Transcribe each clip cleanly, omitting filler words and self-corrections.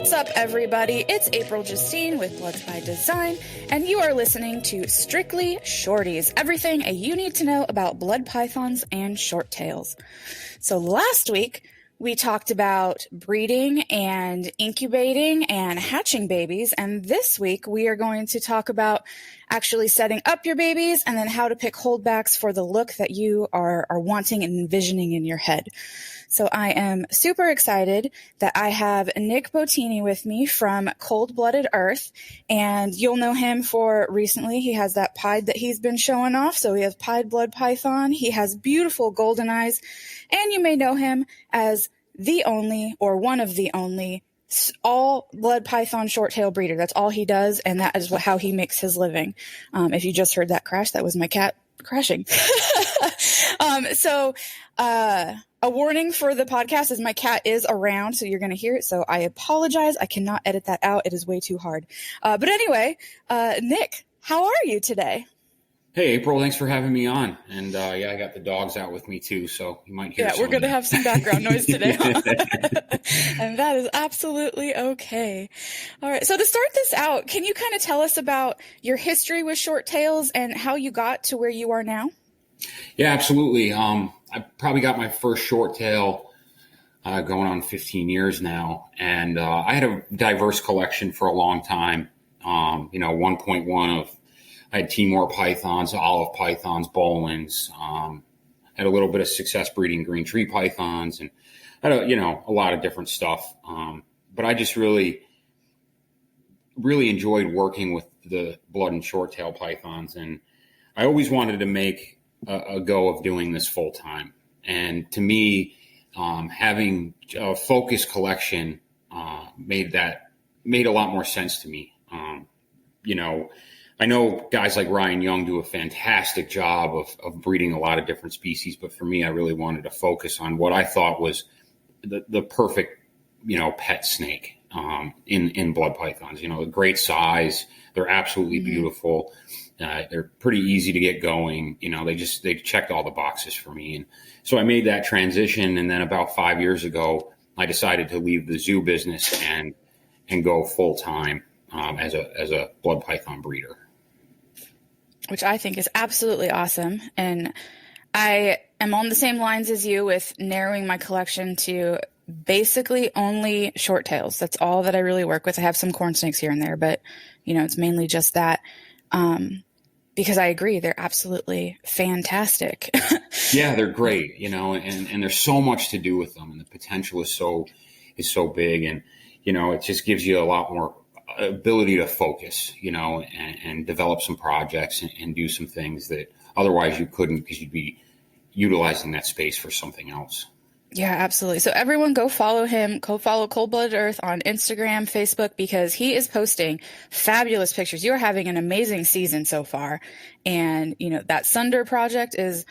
What's up, everybody? It's April Justine with Bloods by Design, and you are listening to Strictly Shorties, everything you need to know about blood pythons and short tails. So last week, we talked about breeding and incubating and hatching babies, and this week we are going to talk about actually setting up your babies and then how to pick holdbacks for the look that you are wanting and envisioning in your head. So I am super excited that I have Nick Bottini with me from Cold-Blooded Earth, and you'll know him for recently. He has that pied that he's been showing off, so he has pied blood python. He has beautiful golden eyes, and you may know him as the only or one of the only all blood python short tail breeder. That's all he does, and that is how he makes his living. If you just heard that crash, that was my cat crashing. A warning for the podcast is my cat is around, so you're going to hear it. So I apologize. I cannot edit that out. It is way too hard. But anyway, Nick, how are you today? Hey, April, thanks for having me on. And I got the dogs out with me too, so you might hear we're going to have some background noise today. And that is absolutely okay. All right. So to start this out, can you kind of tell us about your history with short tails and how you got to where you are now? Yeah, absolutely. I probably got my first short tail going on 15 years now. And I had a diverse collection for a long time. 1.1 of I had Timor pythons, olive pythons, Bolins. Had a little bit of success breeding green tree pythons, and had a lot of different stuff. But I just really enjoyed working with the blood and short tail pythons, and I always wanted to make a go of doing this full time. And to me, having a focused collection made a lot more sense to me. I know guys like Ryan Young do a fantastic job of breeding a lot of different species, but for me, I really wanted to focus on what I thought was the perfect, pet snake in blood pythons. A great size. They're absolutely beautiful. They're pretty easy to get going. They checked all the boxes for me. And so I made that transition. And then about 5 years ago, I decided to leave the zoo business and go full time as a blood python breeder. Which I think is absolutely awesome. And I am on the same lines as you with narrowing my collection to basically only short tails. That's all that I really work with. I have some corn snakes here and there, but it's mainly just that. Because I agree, they're absolutely fantastic. Yeah, they're great, and there's so much to do with them, and the potential is so big, and it just gives you a lot more ability to focus, and develop some projects and do some things that otherwise you couldn't, because you'd be utilizing that space for something else. Yeah, absolutely. So everyone go follow him, go follow Cold-Blooded Earth on Instagram, Facebook, because he is posting fabulous pictures. You're having an amazing season so far. And, that Sunder project is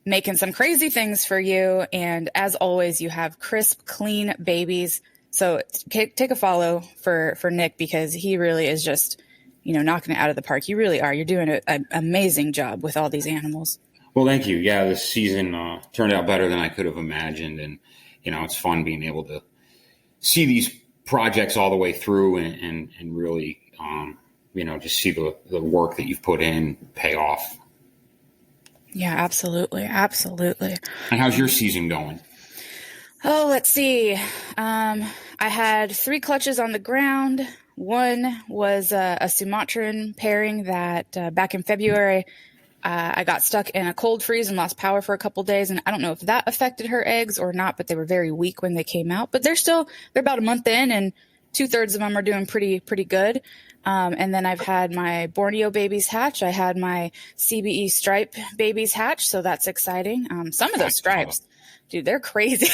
making some crazy things for you. And as always, you have crisp, clean babies. So take a follow for Nick, because he really is just, knocking it out of the park. You really are. You're doing an amazing job with all these animals. Well, thank you. Yeah, this season turned out better than I could have imagined. And, it's fun being able to see these projects all the way through and really, just see the work that you've put in pay off. Yeah, absolutely. Absolutely. And how's your season going? Oh, let's see. I had 3 clutches on the ground. One was a Sumatran pairing that back in February, I got stuck in a cold freeze and lost power for a couple days. And I don't know if that affected her eggs or not, but they were very weak when they came out. But they're about a month in, and 2/3 of them are doing pretty good. And then I've had my Borneo babies hatch. I had my CBE stripe babies hatch. So that's exciting. Some of those stripes, dude, they're crazy.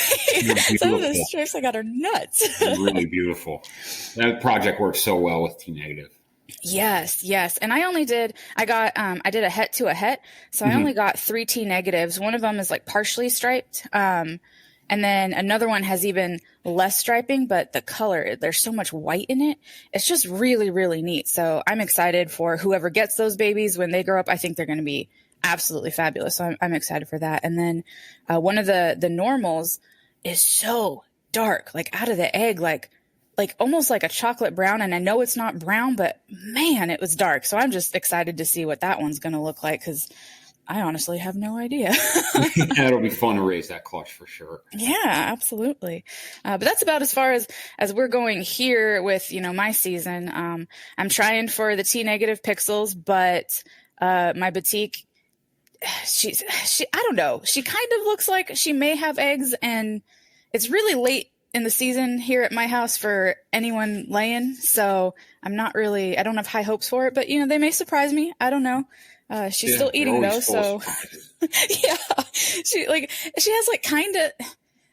Some of those stripes I got are nuts. Really beautiful. That project works so well with T negative. Yes. And I did a het to a het. So I only got 3 T negatives. One of them is like partially striped. And then another one has even less striping, but the color, there's so much white in it. It's just really, really neat. So I'm excited for whoever gets those babies when they grow up. I think they're going to be absolutely fabulous. So I'm excited for that. And then one of the normals is so dark, like out of the egg, like like almost like a chocolate brown. And I know it's not brown, but man, it was dark. So I'm just excited to see what that one's going to look like, because I honestly have no idea. Yeah, it'll be fun to raise that clutch for sure. Yeah, absolutely. But that's about as far as we're going here with, my season. I'm trying for the T negative pixels, but my Batik, she, I don't know. She kind of looks like she may have eggs, and it's really late in the season here at my house for anyone laying. So I don't have high hopes for it, but they may surprise me. I don't know. She's still eating though. So yeah, she has like kind of,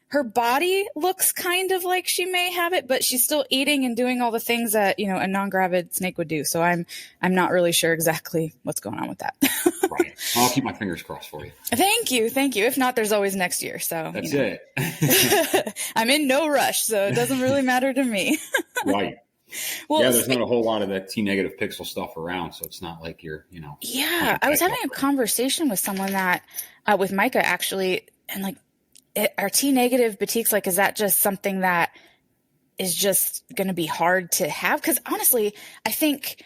her body looks kind of like she may have it, but she's still eating and doing all the things that, a non-gravid snake would do. So I'm not really sure exactly what's going on with that. Right. I'll keep my fingers crossed for you. Thank you. If not, there's always next year. So that's it. I'm in no rush, so it doesn't really matter to me. Right. Well, yeah, there's not a whole lot of that T negative pixel stuff around, so it's not like you're, Yeah, I was having a conversation with someone that, with Micah actually, and like, are T negative Batiks, like, is that just something that is just going to be hard to have? Because honestly, I think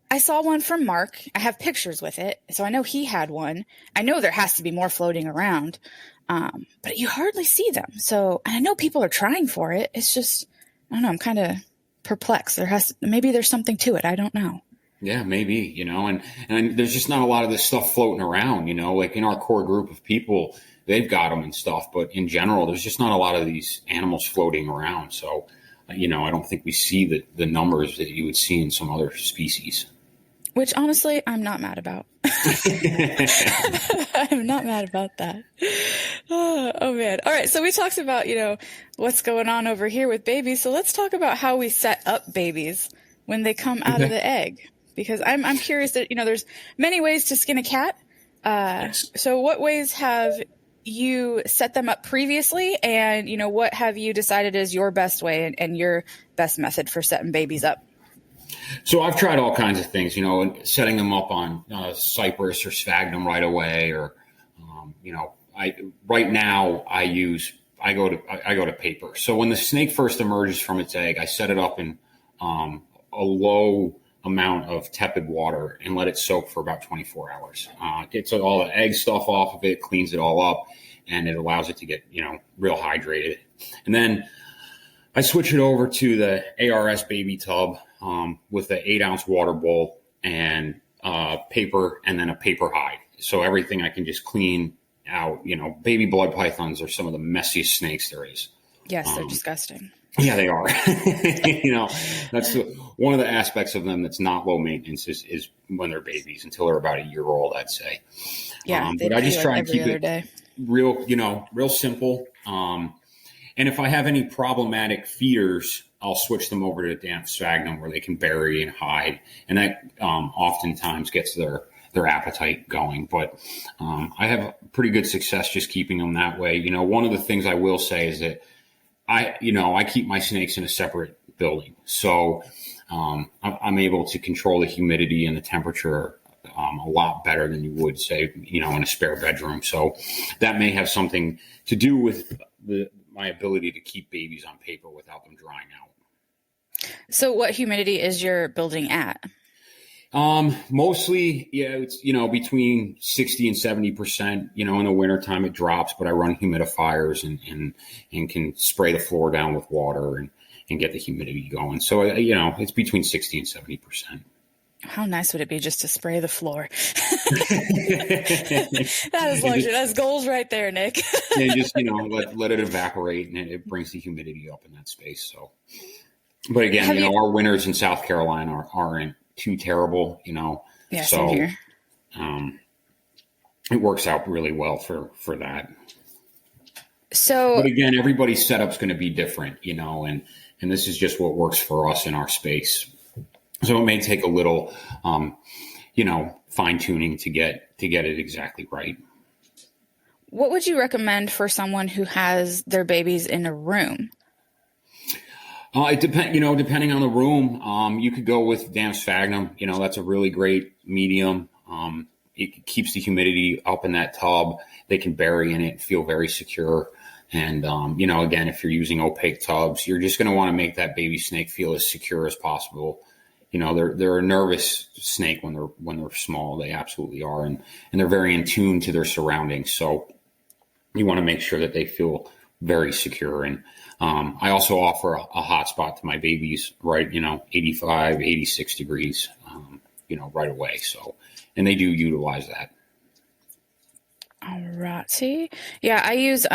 I saw one from Mark. I have pictures with it, so I know he had one. I know there has to be more floating around, but you hardly see them. So, and I know people are trying for it. It's just, I don't know, I'm kind of perplexed. Maybe there's something to it. I don't know. Yeah, maybe, and there's just not a lot of this stuff floating around, like in our core group of people, they've got them and stuff, but in general, there's just not a lot of these animals floating around. So, I don't think we see the numbers that you would see in some other species. Which honestly, I'm not mad about. I'm not mad about that. Oh man. All right. So we talked about, what's going on over here with babies. So let's talk about how we set up babies when they come out of the egg, because I'm curious that, there's many ways to skin a cat. Yes. So what ways have you set them up previously, and, what have you decided is your best way and your best method for setting babies up? So I've tried all kinds of things, setting them up on cypress or sphagnum right away, or, right now I go to paper. So when the snake first emerges from its egg, I set it up in a low amount of tepid water and let it soak for about 24 hours. Gets all the egg stuff off of it, cleans it all up, and it allows it to get, real hydrated. And then I switch it over to the ARS baby tub with the 8-ounce water bowl and paper, and then a paper hide. So everything I can just clean out. Baby blood pythons are some of the messiest snakes there is. Yes, they're disgusting. Yeah, they are. That's one of the aspects of them that's not low maintenance is when they're babies, until they're about a year old, I'd say. Yeah, but I just try and keep it real simple. And if I have any problematic feeders, I'll switch them over to damp sphagnum where they can bury and hide. And that oftentimes gets their appetite going. But I have pretty good success just keeping them that way. One of the things I will say is that I keep my snakes in a separate building. So I'm able to control the humidity and the temperature a lot better than you would, say, in a spare bedroom. So that may have something to do with my ability to keep babies on paper without them drying out. So what humidity is your building at? Mostly, it's, between 60 and 70%, in the wintertime it drops, but I run humidifiers and can spray the floor down with water and get the humidity going. So, it's between 60 and 70%. How nice would it be just to spray the floor? That is luxury. That's goals right there, Nick. And just, let it evaporate, and it brings the humidity up in that space. So, but again, our winters in South Carolina aren't too terrible, Yeah, so same here. It works out really well for that. So, but again, everybody's setup's going to be different, and this is just what works for us in our space. So it may take a little, fine tuning to get it exactly right. What would you recommend for someone who has their babies in a room? It depending on the room, you could go with damp sphagnum. That's a really great medium. It keeps the humidity up in that tub. They can bury in it, feel very secure. And, again, if you're using opaque tubs, you're just going to want to make that baby snake feel as secure as possible. They're a nervous snake when they're small. They absolutely are. And they're very in tune to their surroundings. So you want to make sure that they feel very secure. And I also offer a hot spot to my babies, right? 85, 86 degrees, right away. So, and they do utilize that. All right. See, yeah, I use,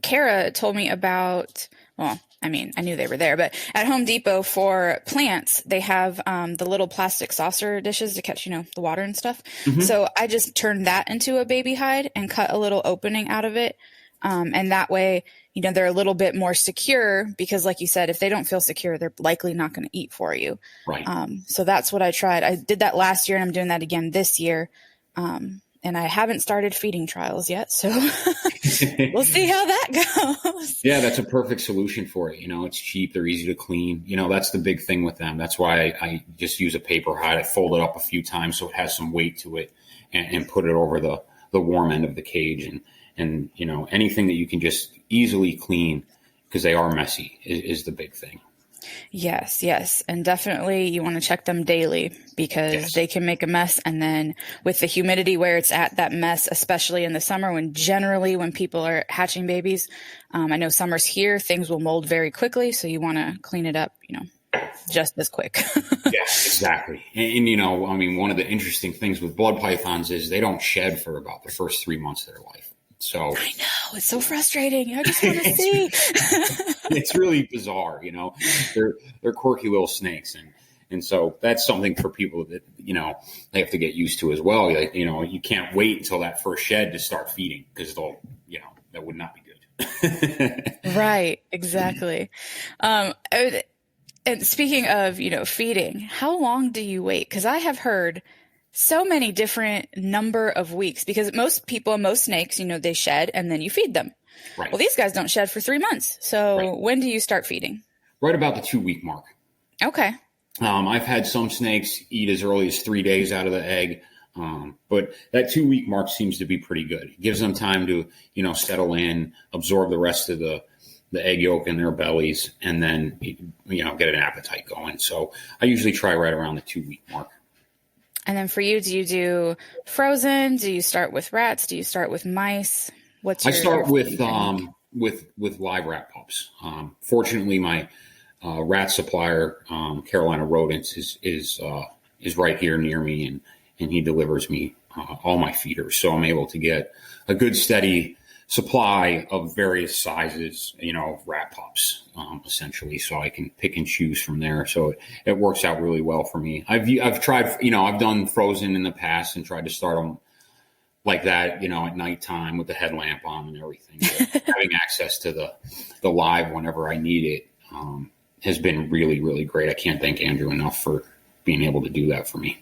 Kara told me about, well, I mean, I knew they were there, but at Home Depot for plants, they have the little plastic saucer dishes to catch, the water and stuff. Mm-hmm. So I just turned that into a baby hide and cut a little opening out of it. And that way, they're a little bit more secure because, like you said, if they don't feel secure, they're likely not going to eat for you. Right. So that's what I tried. I did that last year and I'm doing that again this year. And I haven't started feeding trials yet, so we'll see how that goes. Yeah, that's a perfect solution for it. It's cheap. They're easy to clean. That's the big thing with them. That's why I just use a paper hide. I fold it up a few times so it has some weight to it and put it over the warm end of the cage. And anything that you can just easily clean because they are messy is the big thing. Yes. And definitely you want to check them daily because they can make a mess. And then with the humidity where it's at, that mess, especially in the summer when people are hatching babies, I know summers here, things will mold very quickly. So you want to clean it up, just as quick. Yeah, exactly. And one of the interesting things with blood pythons is they don't shed for about the first 3 months of their life. So I know it's so frustrating. I just want to see. It's really bizarre, They're quirky little snakes, and so that's something for people that they have to get used to as well. You can't wait until that first shed to start feeding because they'll that would not be good. Right, exactly. And speaking of feeding, how long do you wait? Because I have heard so many different number of weeks because most snakes, they shed and then you feed them. Right. Well, these guys don't shed for 3 months. So When do you start feeding? Right about the 2-week mark. Okay. I've had some snakes eat as early as 3 days out of the egg. But that 2-week mark seems to be pretty good. It gives them time to, settle in, absorb the rest of the egg yolk in their bellies, and then, get an appetite going. So I usually try right around the 2-week mark. And then for you, do you do frozen? Do you start with rats? Do you start with mice? I start with live rat pups. Fortunately, my rat supplier, Carolina Rodents, is right here near me, and he delivers me all my feeders. So I'm able to get a good steady supply of various sizes, rat pups, essentially, so I can pick and choose from there. So it works out really well for me. I've tried, I've done frozen in the past and tried to start them like that, at nighttime with the headlamp on and everything. Having access to the live whenever I need it has been really, really great. I can't thank Andrew enough for being able to do that for me.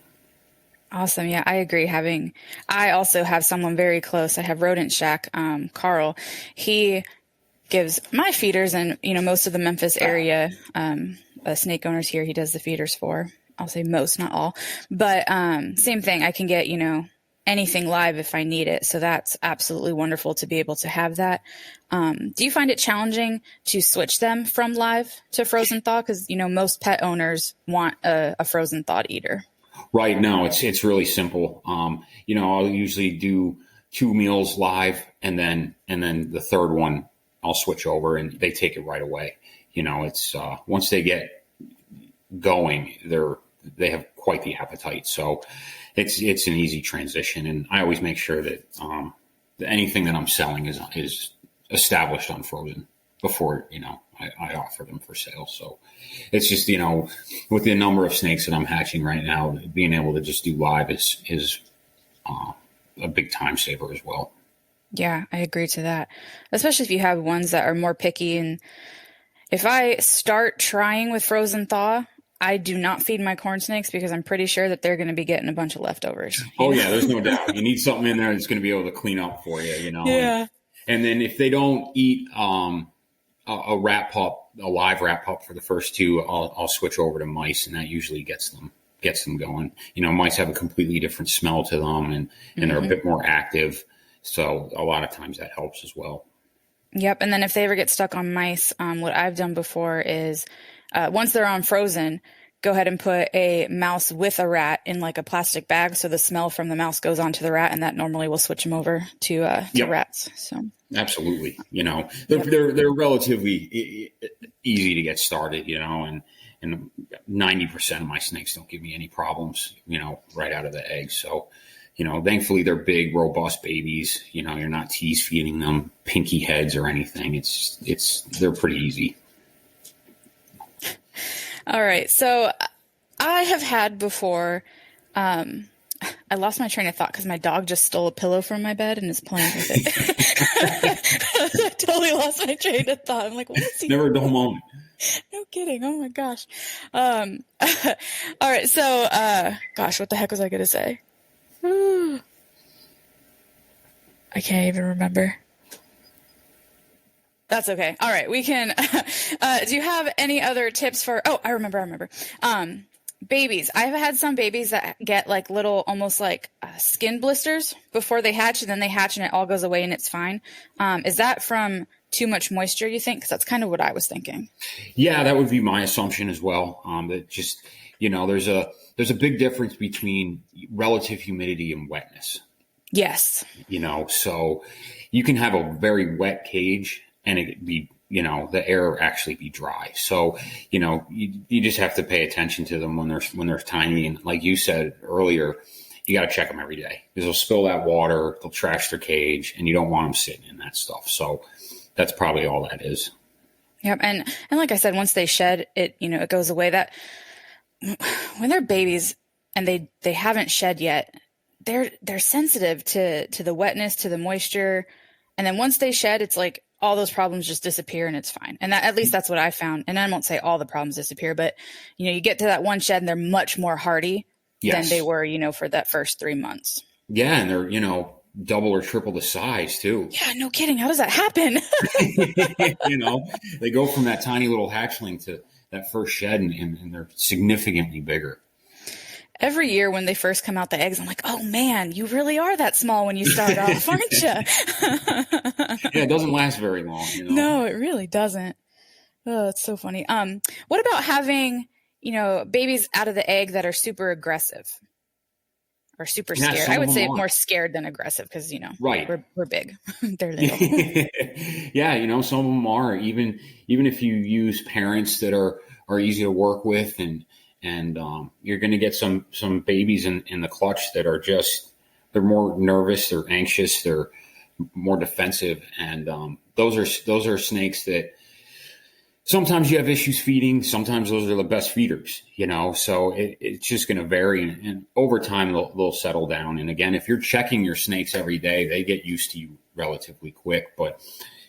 Awesome. Yeah, I agree. I also have someone very close. I have Rodent Shack, Carl. He gives my feeders and, most of the Memphis area, snake owners here, he does the feeders for. I'll say most, not all, but, same thing. I can get, anything live if I need it. So that's absolutely wonderful to be able to have that. Do you find it challenging to switch them from live to frozen thaw? Cause most pet owners want a frozen thawed eater. Right. No, it's really simple. I'll usually do 2 meals live and then the third one I'll switch over and they take it right away. It's once they get going, they have quite the appetite. So it's an easy transition. And I always make sure that anything that I'm selling is established on frozen before, I offer them for sale. So it's just, with the number of snakes that I'm hatching right now, being able to just do live is a big time saver as well. Yeah, I agree to that. Especially if you have ones that are more picky. And if I start trying with frozen thaw, I do not feed my corn snakes because I'm pretty sure that they're going to be getting a bunch of leftovers. Oh yeah, there's no doubt. You need something in there that's going to be able to clean up for you, Yeah. And then if they don't eat a rat pup, a live rat pup for the first 2, I'll switch over to mice, and that usually gets them going. Mice have a completely different smell to them, and they're a bit more active. So a lot of times that helps as well. Yep. And then if they ever get stuck on mice, what I've done before is once they're on frozen, go ahead and put a mouse with a rat in like a plastic bag. So the smell from the mouse goes onto the rat, and that normally will switch them over to rats. So absolutely. They're relatively easy to get started, and 90% of my snakes don't give me any problems, right out of the egg. So, thankfully they're big, robust babies. You're not tease feeding them pinky heads or anything. They're pretty easy. All right. So I have had before, I lost my train of thought because my dog just stole a pillow from my bed and is playing with it. I totally lost my train of thought. I'm like, what is he Never a dull doing? moment. No kidding. Oh my gosh. All right. So, gosh, what the heck was I going to say? I can't even remember. That's okay. All right. We can, do you have any other tips for, I remember. Babies. I've had some babies that get like little, almost like skin blisters before they hatch, and then they hatch and it all goes away and it's fine. Is that from too much moisture, you think? Because that's kind of what I was thinking. Yeah, that would be my assumption as well. That just, there's a big difference between relative humidity and wetness. Yes. So you can have a very wet cage and it be, the air actually be dry. So, you just have to pay attention to them when they're tiny. And like you said earlier, you got to check them every day because they'll spill that water, they'll trash their cage, and you don't want them sitting in that stuff. So that's probably all that is. Yep. And like I said, once they shed it, it goes away. That when they're babies and they haven't shed yet, they're sensitive to the wetness, to the moisture. And then once they shed, it's like all those problems just disappear and it's fine. And at least that's what I found. And I won't say all the problems disappear, but you get to that one shed and they're much more hardy than they were, for that first 3 months. Yeah. And they're, double or triple the size too. Yeah, no kidding. How does that happen? They go from that tiny little hatchling to that first shed and they're significantly bigger. Every year when they first come out the eggs, I'm like, oh man, you really are that small when you start off, aren't you? Yeah, it doesn't last very long. No, it really doesn't. Oh, it's so funny. What about having, babies out of the egg that are super aggressive or super scared? I would say more scared than aggressive because, right. we're big. They're little. Yeah, some of them are. Even if you use parents that are easy to work with and you're going to get some babies in the clutch that are they're more nervous, they're anxious, they're more defensive. And those are snakes that sometimes you have issues feeding. Sometimes those are the best feeders, so it's just going to vary. And over time, they'll settle down. And again, if you're checking your snakes every day, they get used to you relatively quick. But,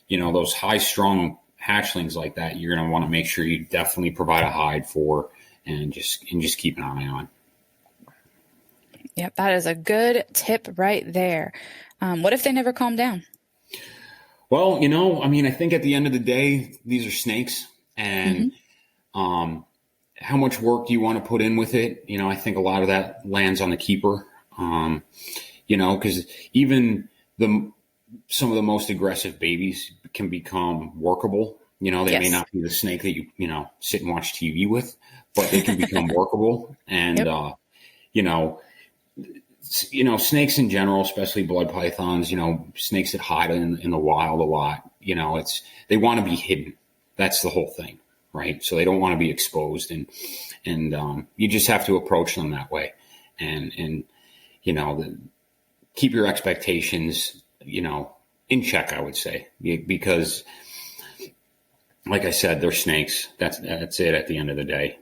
those high-strung hatchlings like that, you're going to want to make sure you definitely provide a hide for and just keep an eye on. Yep, that is a good tip right there. What if they never calm down? Well, I think at the end of the day, these are snakes, and how much work do you want to put in with it? I think a lot of that lands on the keeper, because even some of the most aggressive babies can become workable. They may not be the snake that you sit and watch TV with, but they can become workable. And, snakes in general, especially blood pythons, snakes that hide in the wild a lot, they want to be hidden. That's the whole thing, right? So they don't want to be exposed, and you just have to approach them that way, and keep your expectations, in check, I would say, because like I said, they're snakes. That's it at the end of the day.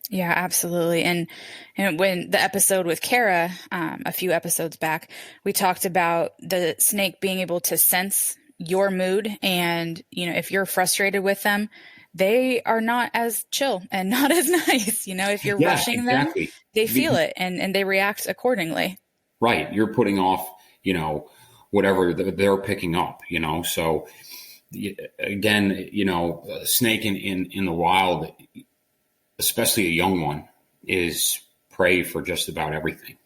Yeah, absolutely. And when the episode with Kara, a few episodes back, we talked about the snake being able to sense your mood. And, if you're frustrated with them, they are not as chill and not as nice. If you're rushing them, they feel it and they react accordingly. Right. You're putting off, whatever they're picking up, so again, a snake in the wild, especially a young one, is prey for just about everything,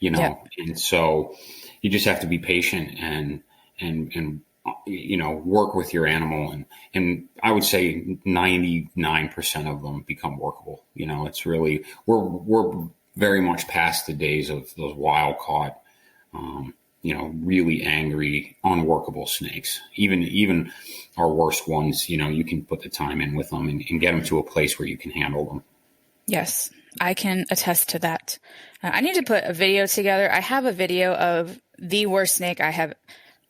and so you just have to be patient and work with your animal, and I would say 99% of them become workable. It's really, we're very much past the days of those wild caught, really angry, unworkable snakes. Even our worst ones, you can put the time in with them and get them to a place where you can handle them. Yes, I can attest to that. I need to put a video together. I have a video of the worst snake I have.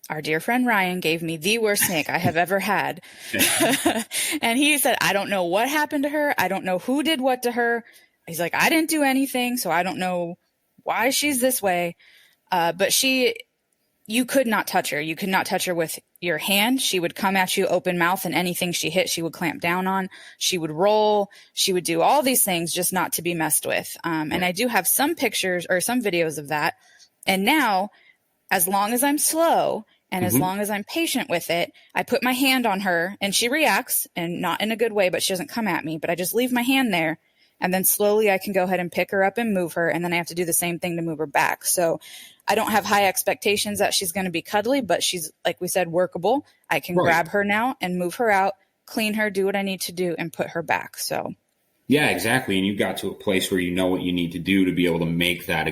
Our dear friend Ryan gave me the worst snake I have ever had. And he said, I don't know what happened to her. I don't know who did what to her. He's like, I didn't do anything, so I don't know why she's this way. But you could not touch her. You could not touch her with your hand. She would come at you open mouth, and anything she hit, she would clamp down on. She would roll. She would do all these things just not to be messed with. And I do have some pictures or some videos of that. And now, as long as I'm slow and as long as I'm patient with it, I put my hand on her and she reacts, and not in a good way, but she doesn't come at me, but I just leave my hand there. And then slowly I can go ahead and pick her up and move her. And then I have to do the same thing to move her back. So I don't have high expectations that she's going to be cuddly, but she's, like we said, workable. I can grab her now and move her out, clean her, do what I need to do, and put her back. So. Yeah, exactly. And you got to a place where you know what you need to do to be able to make that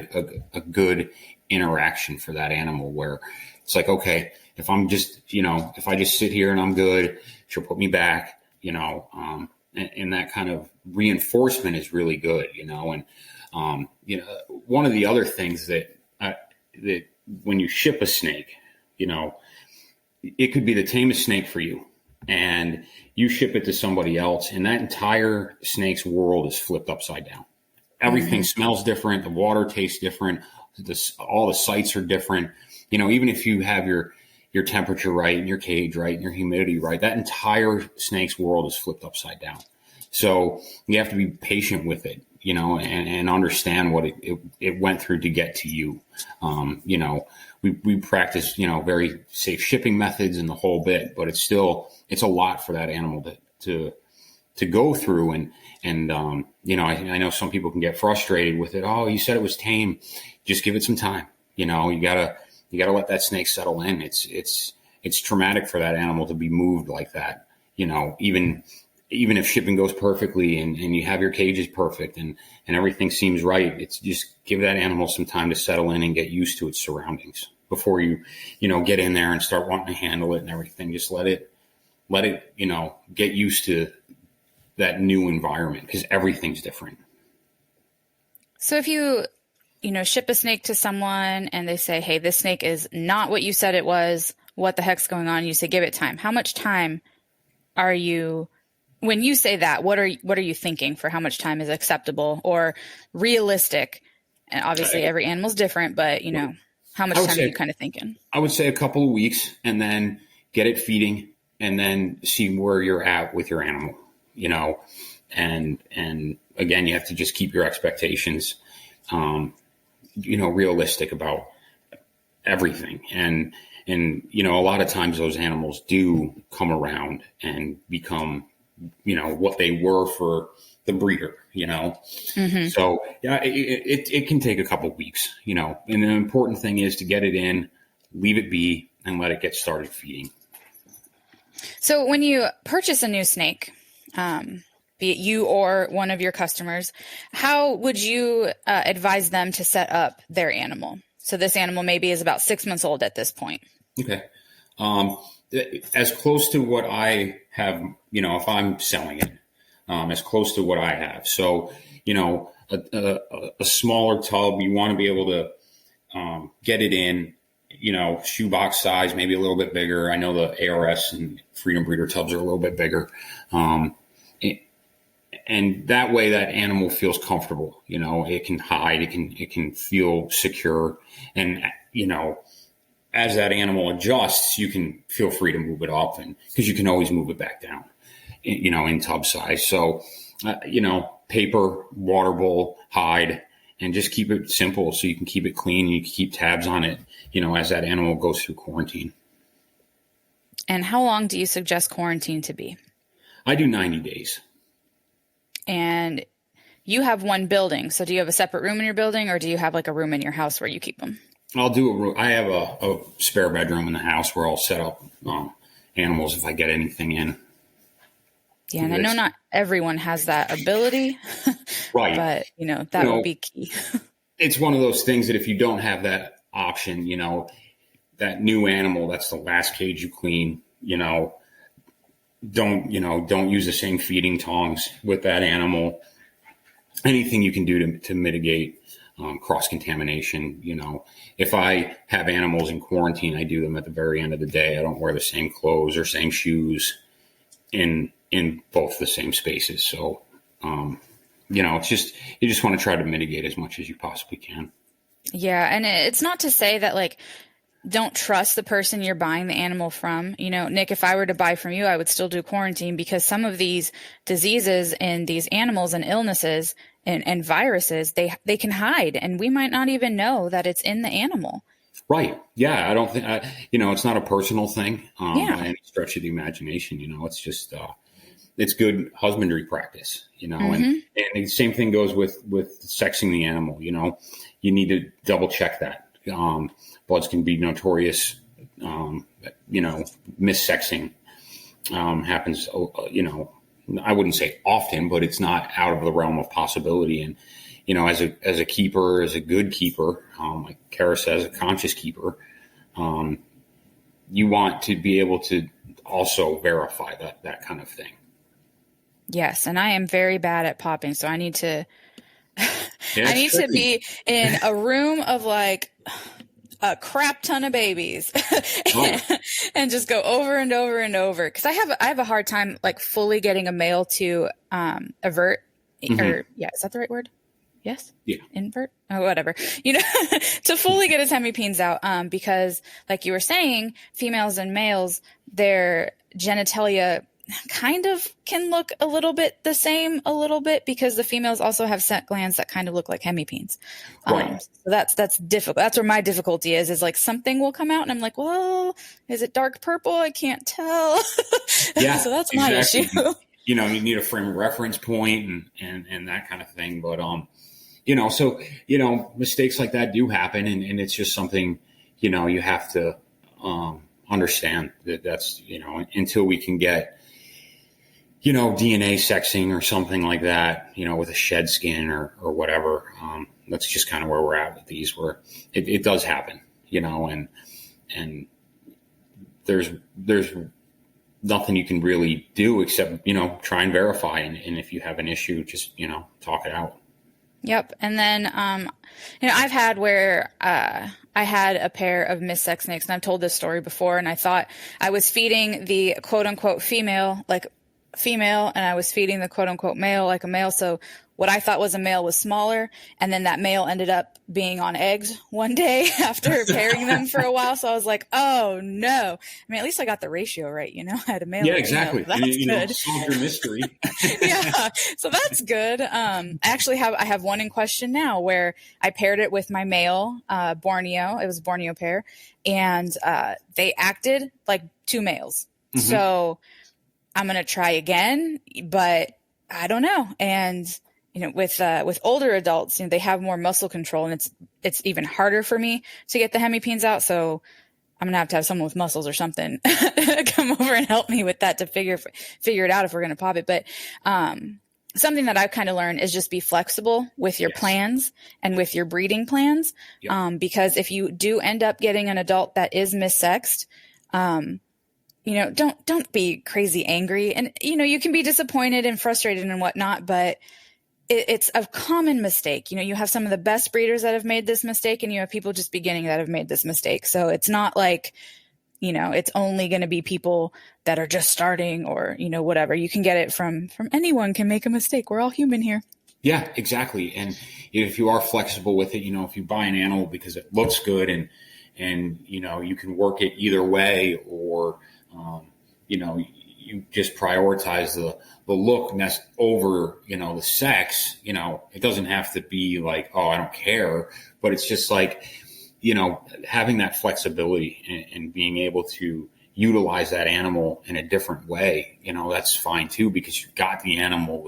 a good interaction for that animal, where it's like, okay, if I'm just, if I just sit here and I'm good, she'll put me back, and that kind of reinforcement is really good, and, one of the other things that when you ship a snake, it could be the tamest snake for you, and you ship it to somebody else, and that entire snake's world is flipped upside down. Everything smells different. The water tastes different. All the sights are different. Even if you have your temperature right and your cage right and your humidity right, that entire snake's world is flipped upside down. So you have to be patient with it, and understand what it went through to get to you. We practice, very safe shipping methods and the whole bit, but it's a lot for that animal to go through. And I know some people can get frustrated with it. Oh, you said it was tame. Just give it some time. You gotta let that snake settle in. It's traumatic for that animal to be moved like that. Even if shipping goes perfectly and you have your cages perfect and everything seems right, it's just give that animal some time to settle in and get used to its surroundings before you get in there and start wanting to handle it and everything. Just let it, get used to that new environment, because everything's different. So if you, ship a snake to someone and they say, hey, this snake is not what you said it was, what the heck's going on? You say, give it time. How much time are you, when you say that, what are you thinking for how much time is acceptable or realistic? And obviously every animal's different, but how much time are you kind of thinking? I would say a couple of weeks, and then get it feeding, and then see where you're at with your animal, and again, you have to just keep your expectations, realistic about everything. And a lot of times those animals do come around and become, what they were for the breeder, So yeah, it can take a couple of weeks, and the important thing is to get it in, leave it be, and let it get started feeding. So when you purchase a new snake, be it you or one of your customers, how would you advise them to set up their animal? So this animal maybe is about 6 months old at this point. Okay. As close to what I have, if I'm selling it, as close to what I have. So, a smaller tub, you want to be able to get it in, shoebox size, maybe a little bit bigger. I know the ARS and Freedom Breeder tubs are a little bit bigger. And that way that animal feels comfortable, it can hide, it can feel secure. And, as that animal adjusts, you can feel free to move it up, and because you can always move it back down, in tub size. So, paper, water bowl, hide, and just keep it simple so you can keep it clean. You can keep tabs on it, as that animal goes through quarantine. And how long do you suggest quarantine to be? I do 90 days. And you have one building. So do you have a separate room in your building, or do you have like a room in your house where you keep them? I have a spare bedroom in the house where I'll set up animals if I get anything in. Yeah, and I know not everyone has that ability, Right. but that would be key. It's one of those things that if you don't have that option, that new animal, that's the last cage you clean, don't use the same feeding tongs with that animal. Anything you can do to mitigate cross-contamination. If I have animals in quarantine, I do them at the very end of the day. I don't wear the same clothes or same shoes in both the same spaces. So, it's just, you just want to try to mitigate as much as you possibly can. Yeah. And it's not to say that don't trust the person you're buying the animal from. Nick, if I were to buy from you, I would still do quarantine, because some of these diseases and these animals and illnesses and viruses, they can hide, and we might not even know that it's in the animal. Right. Yeah. I don't think, it's not a personal thing by any stretch of the imagination. It's just, it's good husbandry practice, and the same thing goes with sexing the animal. You need to double check that. Bloods can be notorious. Missexing happens, I wouldn't say often, but it's not out of the realm of possibility. And, as a keeper, as a good keeper, like Kara says, a conscious keeper, you want to be able to also verify that kind of thing. Yes. And I am very bad at popping. So I need to, to be in a room of a crap ton of babies and just go over and over and over. Cause I have a hard time fully getting a male to avert or is that the right word? Yes. Yeah. Invert. Oh, whatever. To fully get his hemipenes out. Because like you were saying, females and males, their genitalia kind of can look a little bit the same because the females also have scent glands that kind of look like hemipenes. Right. So that's difficult. That's where my difficulty is something will come out and I'm like, well, is it dark purple? I can't tell. Yeah. So that's my issue. You need a frame of reference point and that kind of thing. But, mistakes like that do happen. And it's just something, you have to understand that's, until we can get, DNA sexing or something like that, with a shed skin or whatever. That's just kind of where we're at with these, where it does happen, and there's nothing you can really do except, try and verify. And if you have an issue, just, talk it out. Yep. And then, I've had where, I had a pair of Miss Sex snakes, and I've told this story before, and I thought I was feeding the quote unquote female, and I was feeding the quote unquote male like a male. So what I thought was a male was smaller. And then that male ended up being on eggs one day after pairing them for a while. So I was like, oh no. I mean, at least I got the ratio right. I had a male. Yeah, exactly. That's good. Solve your mystery. Yeah. So that's good. I have one in question now where I paired it with my male, Borneo. It was a Borneo pair, and, they acted like two males. Mm-hmm. So I'm going to try again, but I don't know. And, with older adults, they have more muscle control, and it's even harder for me to get the hemipenes out. So I'm going to have someone with muscles or something come over and help me with that to figure it out if we're going to pop it. But, something that I've kind of learned is just be flexible with your plans and with your breeding plans. Yep. Because if you do end up getting an adult that is missexed, don't be crazy angry. And, you can be disappointed and frustrated and whatnot, but it's a common mistake. You have some of the best breeders that have made this mistake, and you have people just beginning that have made this mistake. So it's not like, it's only going to be people that are just starting or, whatever. You can get it from anyone can make a mistake. We're all human here. Yeah, exactly. And if you are flexible with it, if you buy an animal because it looks good and you can work it either way, or, you just prioritize the look over, the sex, it doesn't have to be like, oh, I don't care, but it's just like, having that flexibility and being able to utilize that animal in a different way, that's fine too, because you've got the animal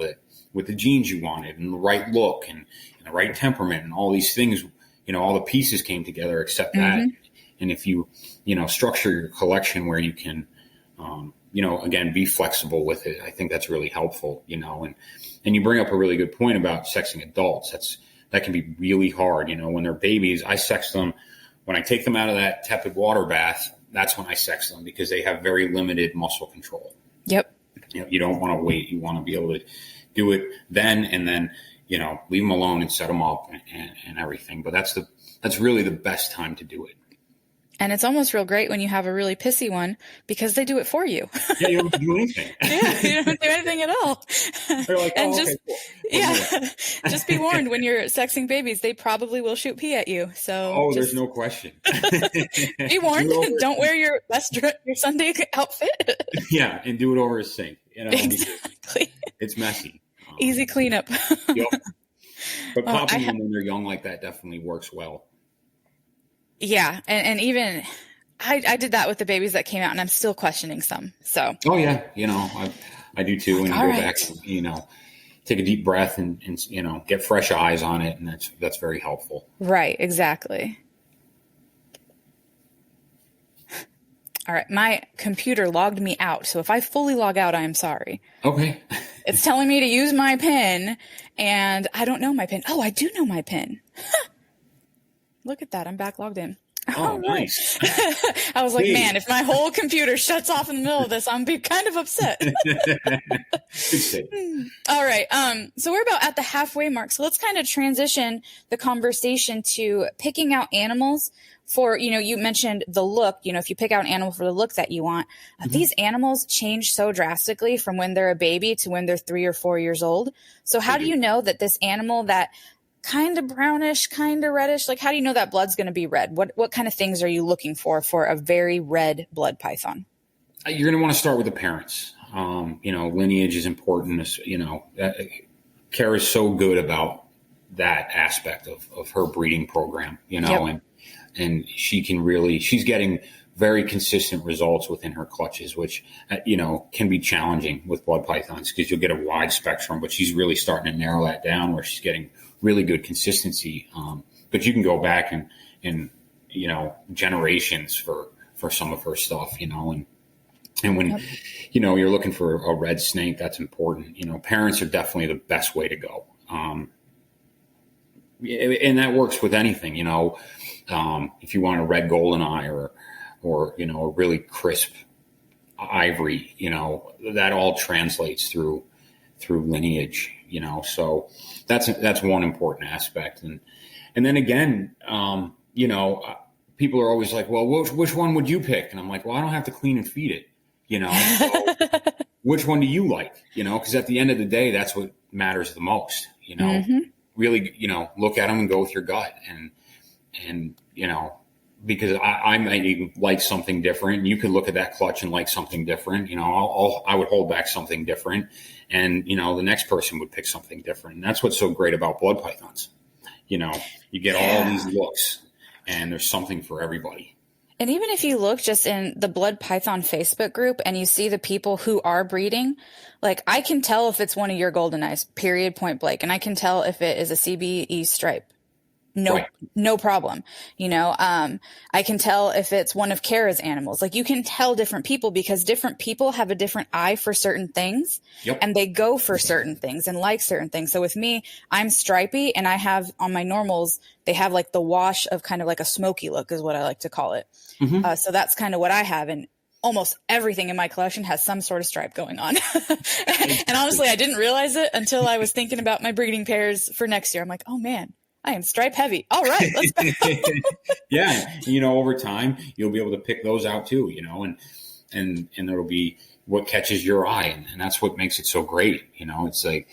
with the genes you wanted and the right look and the right temperament and all these things, all the pieces came together except that. And if you, structure your collection where you can, again, be flexible with it, I think that's really helpful, and you bring up a really good point about sexing adults. That can be really hard. When they're babies, I sex them. When I take them out of that tepid water bath, that's when I sex them because they have very limited muscle control. Yep. You don't want to wait. You want to be able to do it then, and then, leave them alone and set them up and everything. But that's really the best time to do it. And it's almost real great when you have a really pissy one because they do it for you. Yeah, you don't do anything. Yeah, you don't do anything at all. They're like, and okay, cool. Just be warned when you're sexing babies, they probably will shoot pee at you. So there's no question. Be warned. Don't wear your Sunday outfit. Yeah, and do it over a sink. Exactly. It's messy. Easy cleanup. Yep. But popping them when they're young like that definitely works well. Yeah. And even I did that with the babies that came out and I'm still questioning some. So. Oh yeah. I do too. And you go back, take a deep breath and get fresh eyes on it. And that's very helpful. Right. Exactly. All right. My computer logged me out. So if I fully log out, I am sorry. Okay. It's telling me to use my PIN and I don't know my PIN. Oh, I do know my PIN. Look at that. I'm back logged in. Oh, nice. I was like, man, if my whole computer shuts off in the middle of this, I'm be kind of upset. All right. So we're about at the halfway mark. So let's kind of transition the conversation to picking out animals for, you mentioned the look, if you pick out an animal for the look that you want, these animals change so drastically from when they're a baby to when they're 3 or 4 years old. So how do you know that this animal that kind of brownish, kind of reddish, like how do you know that blood's going to be red? What kind of things are you looking for a very red blood python? You're going to want to start with the parents. Lineage is important. Kara's so good about that aspect of her breeding program, and she's getting very consistent results within her clutches, which, can be challenging with blood pythons because you'll get a wide spectrum, but she's really starting to narrow that down where she's getting really good consistency. But you can go back and generations for some of her stuff, and when, you're looking for a red snake, that's important. Parents are definitely the best way to go. And that works with anything, if you want a red golden eye or a really crisp ivory, that all translates through lineage, so that's one important aspect. And then again, people are always like, well, which one would you pick? And I'm like, well, I don't have to clean and feed it, so which one do you like? Because at the end of the day, that's what matters the most, really, look at them and go with your gut and because I might even like something different. You could look at that clutch and like something different. I would hold back something different. And, the next person would pick something different. And that's what's so great about blood pythons. You get all these looks and there's something for everybody. And even if you look just in the Blood Python Facebook group and you see the people who are breeding, like I can tell if it's one of your golden eyes, period, point blank. And I can tell if it is a CBE stripe. No problem. I can tell if it's one of Kara's animals. Like you can tell different people because different people have a different eye for certain things and they go for certain things and like certain things. So with me, I'm stripy and I have on my normals, they have like the wash of kind of like a smoky look is what I like to call it. So that's kind of what I have. And almost everything in my collection has some sort of stripe going on. And honestly, I didn't realize it until I was thinking about my breeding pairs for next year. I'm like, oh man, I am stripe heavy. All right, let's go. Yeah. Over time, you'll be able to pick those out too, and it'll be what catches your eye. And that's what makes it so great. It's like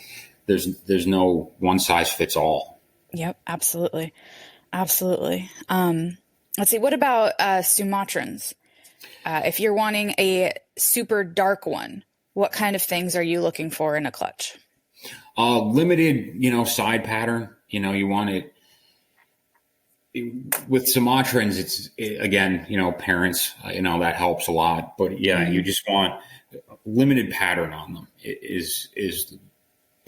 there's no one size fits all. Yep. Absolutely. Absolutely. Let's see. What about Sumatrans? If you're wanting a super dark one, what kind of things are you looking for in a clutch? Limited, side pattern. You want it with Sumatrans. Again, parents, that helps a lot. But you just want limited pattern on them is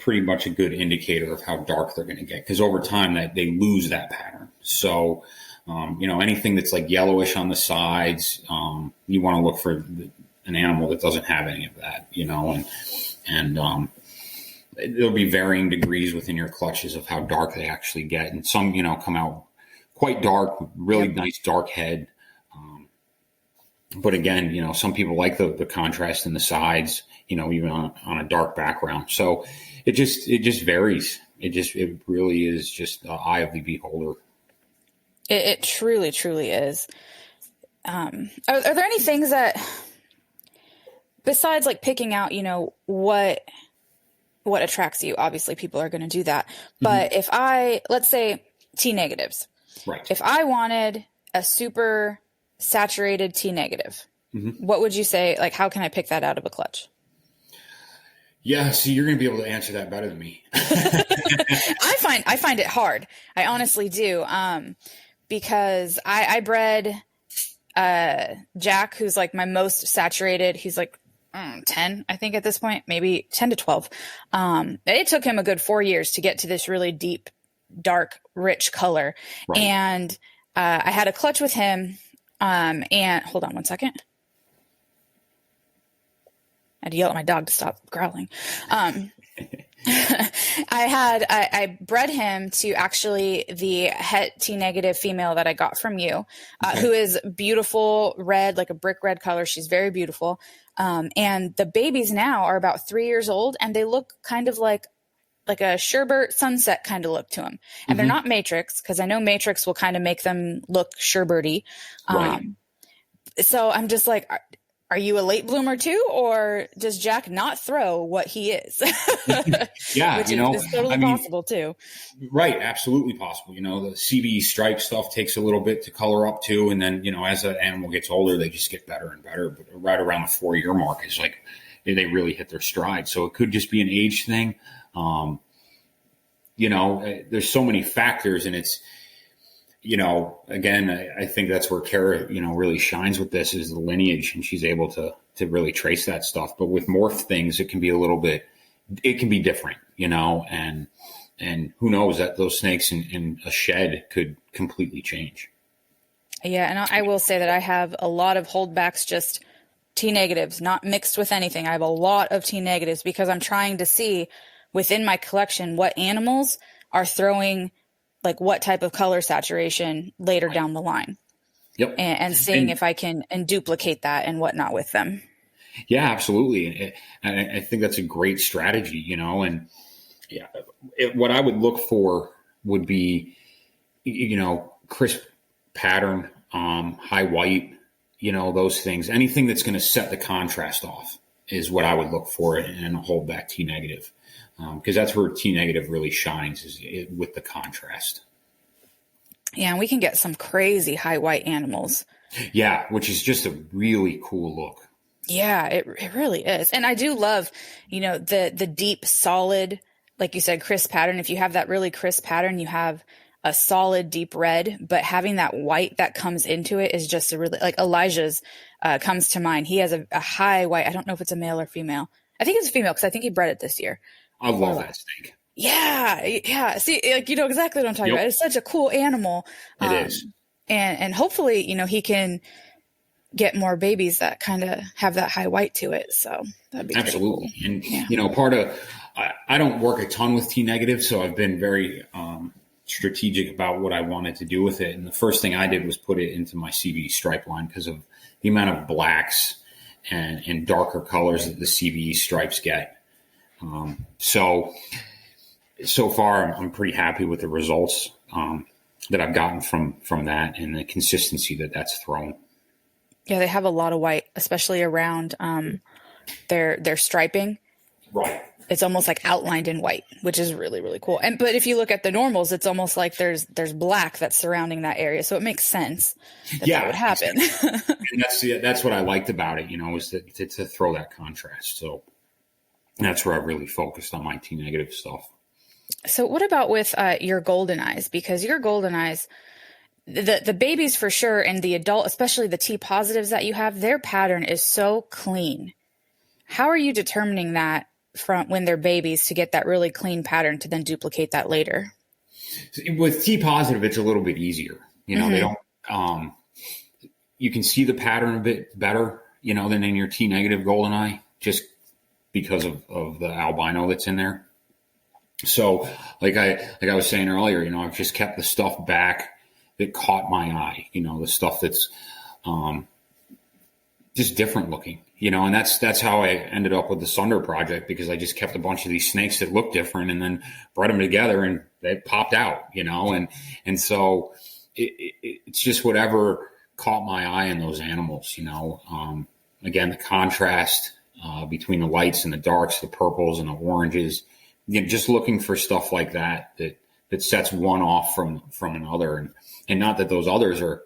pretty much a good indicator of how dark they're going to get, because over time that they lose that pattern. So, anything that's like yellowish on the sides, you want to look for an animal that doesn't have any of that, and there'll be varying degrees within your clutches of how dark they actually get. And some, come out quite dark, really nice dark head. But again, some people like the contrast in the sides, even on a dark background. So it just varies. It really is just the eye of the beholder. It truly, truly is. Are there any things that, besides like picking out, what attracts you? Obviously people are going to do that. But if let's say T negatives, right? If I wanted a super saturated T negative, what would you say? Like, how can I pick that out of a clutch? Yeah, so you're going to be able to answer that better than me. I find it hard. I honestly do. Because I bred Jack, who's like my most saturated. He's like 10, I think at this point, maybe 10 to 12. It took him a good 4 years to get to this really deep, dark, rich color. Right. And I had a clutch with him. And hold on one second. I had to yell at my dog to stop growling. I bred him to actually the het T negative female that I got from you, who is beautiful red, like a brick red color. She's very beautiful. And the babies now are about 3 years old, and they look kind of like a sherbet sunset kind of look to them. And they're not matrix, because I know matrix will kind of make them look sherbety. Right. So I'm just like, are you a late bloomer too, or does Jack not throw what he is? Yeah, which is totally possible too. Right, absolutely possible. The CBE stripe stuff takes a little bit to color up to, and then as that animal gets older, they just get better and better. But right around the 4-year mark is like they really hit their stride. So it could just be an age thing. There's so many factors, and it's. Again, I think that's where Kara, really shines with this, is the lineage, and she's able to really trace that stuff. But with morph things, it can be different, and who knows, that those snakes in a shed could completely change. Yeah. And I will say that I have a lot of holdbacks, just T negatives, not mixed with anything. I have a lot of T negatives because I'm trying to see within my collection what animals are throwing, like what type of color saturation later down the line. Yep. And seeing if I can duplicate that and whatnot with them. Yeah, absolutely. And I think that's a great strategy, and what I would look for would be, crisp pattern, high white, those things, anything that's going to set the contrast off is what I would look for in a holdback T negative. Because that's where T negative really shines, is with the contrast. Yeah, and we can get some crazy high white animals. Yeah, which is just a really cool look. Yeah, it really is. And I do love, the deep, solid, like you said, crisp pattern. If you have that really crisp pattern, you have a solid, deep red, but having that white that comes into it is just a really, like Elijah's comes to mind. He has a high white. I don't know if it's a male or female. I think it's a female because I think he bred it this year. I love that snake. Yeah. See, like, exactly what I'm talking about. It's such a cool animal. It is. And hopefully, he can get more babies that kind of have that high white to it. So that'd be absolutely cool. And, part of, I don't work a ton with T negative, so I've been very strategic about what I wanted to do with it. And the first thing I did was put it into my CBE stripe line because of the amount of blacks and darker colors that the CBE stripes get. So far, I'm pretty happy with the results that I've gotten from that and the consistency that's thrown. Yeah, they have a lot of white, especially around their striping. Right. It's almost like outlined in white, which is really, really cool. But if you look at the normals, it's almost like there's black that's surrounding that area. So it makes sense that would happen. And that's what I liked about it, is to throw that contrast. So that's where I really focused on my T negative stuff. So what about with your golden eyes? Because your golden eyes, the babies for sure, and the adult, especially the T positives that you have, their pattern is so clean. How are you determining that from when they're babies to get that really clean pattern to then duplicate that later. With T positive, it's a little bit easier. You know, they don't, you can see the pattern a bit better, you know, than in your T negative goldeneye, just because of the albino that's in there. So like I was saying earlier, you know, I've just kept the stuff back that caught my eye, you know, the stuff that's, just different looking, you know, and that's how I ended up with the Sunder project, because I just kept a bunch of these snakes that looked different and then bred them together and they popped out, you know, and so it's just whatever caught my eye in those animals, you know. Again, the contrast between the lights and the darks, the purples and the oranges, you know, just looking for stuff like that sets one off from another, and not that those others are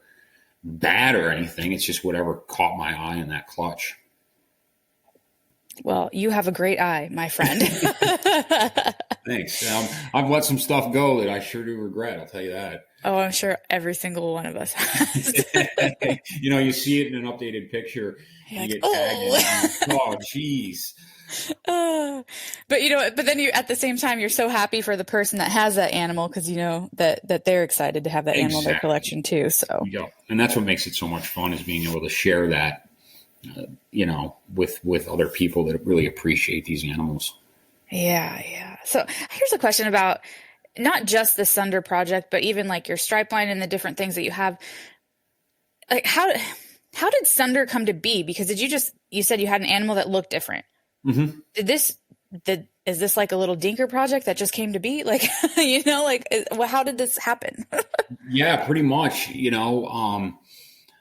bad or anything. It's just whatever caught my eye in that clutch. Well, you have a great eye, my friend. Thanks. I've let some stuff go that I sure do regret. I'll tell you that. Oh, I'm sure every single one of us has. You know, you see it in an updated picture. You're you like, get tagged in, oh, geez. But you know, but then you, at the same time, you're so happy for the person that has that animal, because you know that they're excited to have that animal in their collection too. So, yeah, and that's what makes it so much fun, is being able to share that, you know, with other people that really appreciate these animals. Yeah. So here's a question about not just the Sunder project, but even like your stripe line and the different things that you have. Like how did Sunder come to be? Because you said you had an animal that looked different. Mm-hmm. Is this like a little dinker project that just came to be? Like, you know, like, how did this happen? Yeah, pretty much. You know,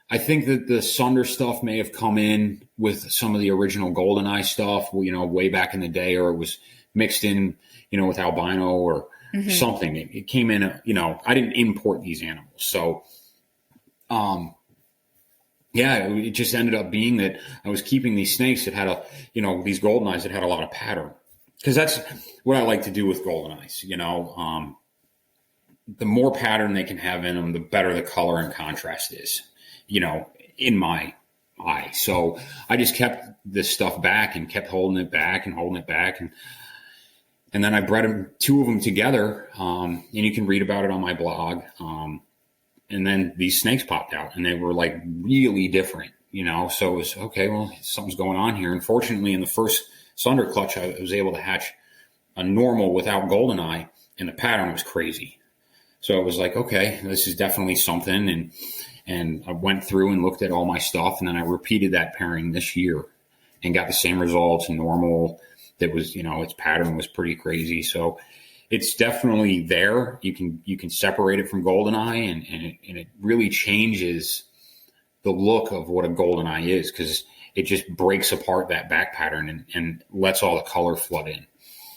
I think that the Sunder stuff may have come in with some of the original GoldenEye stuff, you know, way back in the day, or it was mixed in, you know, with albino or something. It came in, you know, I didn't import these animals. So, yeah, it just ended up being that I was keeping these snakes that had these GoldenEyes that had a lot of pattern. Because that's what I like to do with GoldenEyes, you know. The more pattern they can have in them, the better the color and contrast is, you know, in my eye. So I just kept this stuff back and kept holding it back. And then I bred two of them together, and you can read about it on my blog. And then these snakes popped out, and they were like really different, you know. So it was, okay, well, something's going on here. Unfortunately, in the first Sunder clutch, I was able to hatch a normal without GoldenEye, and the pattern was crazy. So it was like, okay, this is definitely something. And I went through and looked at all my stuff, and then I repeated that pairing this year and got the same results. Normal, that was, you know, its pattern was pretty crazy. So it's definitely there. You can separate it from GoldenEye, and it really changes the look of what a GoldenEye is, because it just breaks apart that back pattern and lets all the color flood in.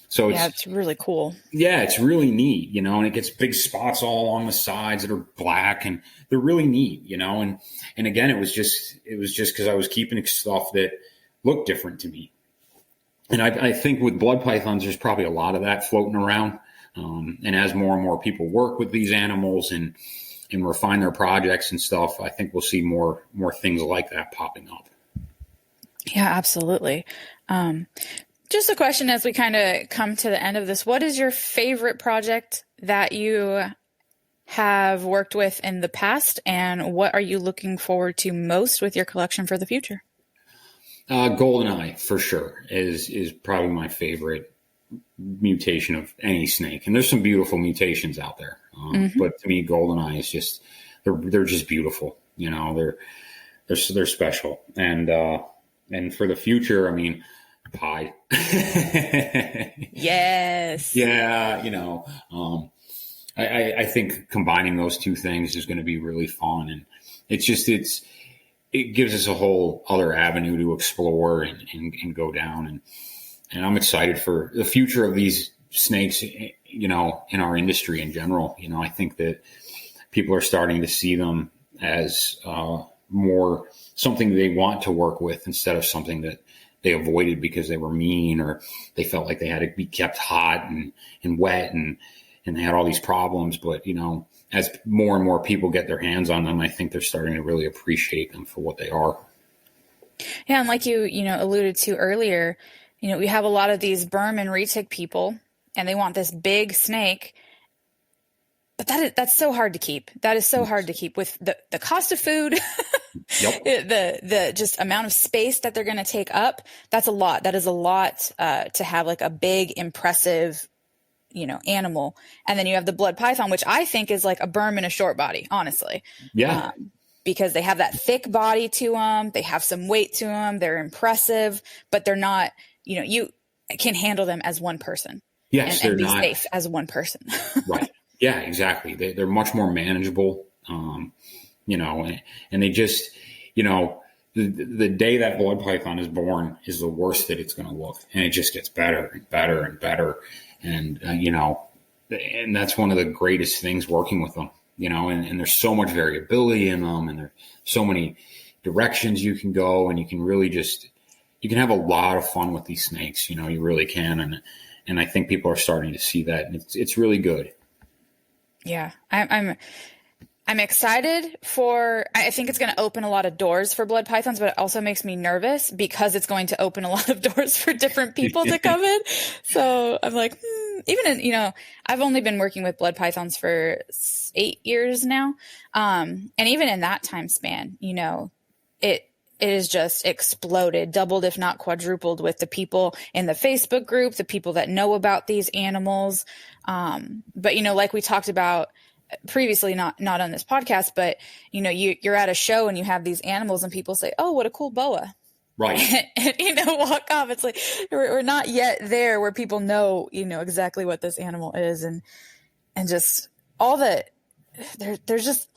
So it's really cool. Yeah, it's really neat, you know, and it gets big spots all along the sides that are black, and they're really neat, you know. And again, it was just because I was keeping stuff that looked different to me. And I think with blood pythons, there's probably a lot of that floating around. And as more and more people work with these animals and refine their projects and stuff, I think we'll see more things like that popping up. Yeah, absolutely. Just a question as we kind of come to the end of this. What is your favorite project that you have worked with in the past, and what are you looking forward to most with your collection for the future? GoldenEye, for sure, is probably my favorite mutation of any snake. And there's some beautiful mutations out there. But to me, GoldenEye is just, they're just beautiful. You know, they're special. And for the future, I mean, pie. Yes. Yeah. You know, I think combining those two things is going to be really fun. And it gives us a whole other avenue to explore and go down. And I'm excited for the future of these snakes, you know, in our industry in general. You know, I think that people are starting to see them as more something they want to work with, instead of something that they avoided because they were mean, or they felt like they had to be kept hot and wet and they had all these problems. But, you know, as more and more people get their hands on them, I think they're starting to really appreciate them for what they are. Yeah. And like you alluded to earlier, we have a lot of these Burm and retic people, and they want this big snake. But that's so hard to keep. That is so hard to keep with the cost of food, Yep. the just amount of space that they're going to take up. That's a lot. That is a lot to have like a big, impressive, animal. And then you have the blood python, which I think is like a Burm in a short body, honestly. Yeah. Because they have that thick body to them. They have some weight to them. They're impressive, but they're not, you can handle them as one person. Yes, and they're be not safe as one person. right. Yeah, exactly. They're much more manageable, and they just, the day that blood python is born is the worst that it's going to look. And it just gets better and better and better. And, and that's one of the greatest things working with them, and there's so much variability in them, and there's so many directions you can go, and you can really you can have a lot of fun with these snakes, you really can. And I think people are starting to see that, and it's really good. Yeah, I'm excited I think it's going to open a lot of doors for blood pythons, but it also makes me nervous because it's going to open a lot of doors for different people to come in. So I'm like, even in, I've only been working with blood pythons for 8 years now. And even in that time span, it is just exploded, doubled, if not quadrupled, with the people in the Facebook group, the people that know about these animals. But, like we talked about previously, not on this podcast, but, you're at a show and you have these animals and people say, oh, what a cool boa. Right. and walk off. It's like, we're not yet there where people know, exactly what this animal is. And just all there's just,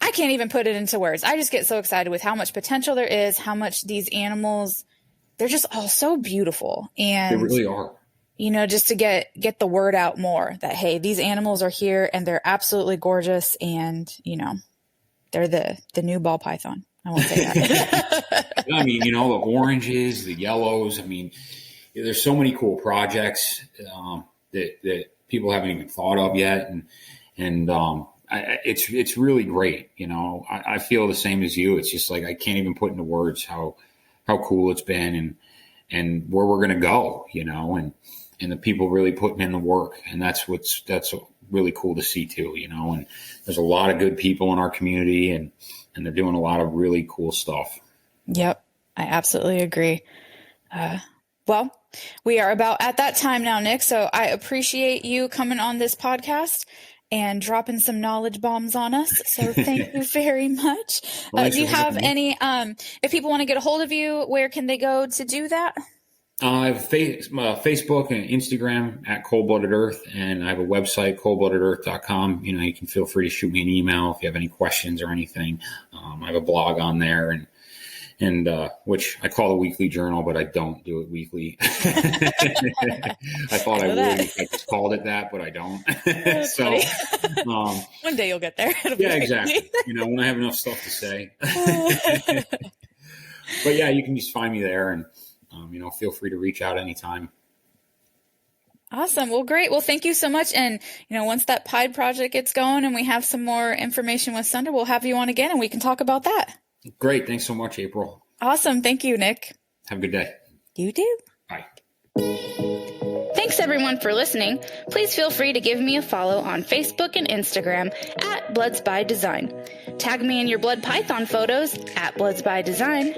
I can't even put it into words. I just get so excited with how much potential there is, how much these animals, they're just all so beautiful. And they really are. Just to get the word out more that, hey, these animals are here and they're absolutely gorgeous. And, they're the new ball python. I won't say that. I mean, the oranges, the yellows. I mean, there's so many cool projects that people haven't even thought of yet. And it's really great. I feel the same as you. It's just like, I can't even put into words how cool it's been and where we're going to go, and the people really putting in the work. And that's really cool to see too, and there's a lot of good people in our community and they're doing a lot of really cool stuff. Yep. I absolutely agree. Well, we are about at that time now, Nick. So I appreciate you coming on this podcast and dropping some knowledge bombs on us. So thank you very much. Do you have any, if people want to get a hold of you, where can they go to do that? I have Facebook and Instagram at Cold Blooded Earth, and I have a website, coldbloodedearth.com. You can feel free to shoot me an email if you have any questions or anything. I have a blog on there, and which I call a weekly journal, but I don't do it weekly. I thought I would if I just called it that, but I don't. So one day you'll get there. Exactly. When I have enough stuff to say. But yeah, you can just find me there, and feel free to reach out anytime. Awesome. Well, great. Well, thank you so much. And, once that Pied project gets going and we have some more information with Sunder, we'll have you on again and we can talk about that. Great. Thanks so much, April. Awesome. Thank you, Nick. Have a good day. You too. Bye. Thanks everyone for listening. Please feel free to give me a follow on Facebook and Instagram at Bloods by Design. Tag me in your blood python photos at Bloods by Design,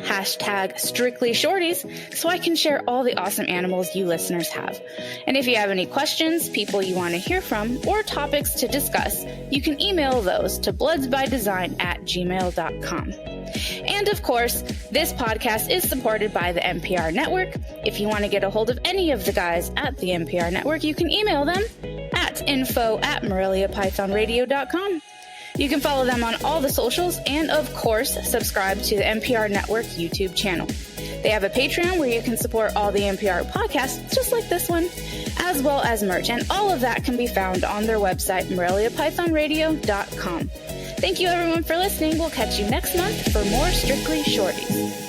#Strictly Shorties, so I can share all the awesome animals you listeners have. And if you have any questions, people you want to hear from, or topics to discuss, you can email those to bloodsbydesign@gmail.com. And of course, this podcast is supported by the NPR Network. If you want to get a hold of any of the guys at the NPR Network, you can email them at info@moreliapythonradio.com. You can follow them on all the socials and, of course, subscribe to the NPR Network YouTube channel. They have a Patreon where you can support all the NPR podcasts, just like this one, as well as merch. And all of that can be found on their website, moreliapythonradio.com. Thank you, everyone, for listening. We'll catch you next month for more Strictly Shorties.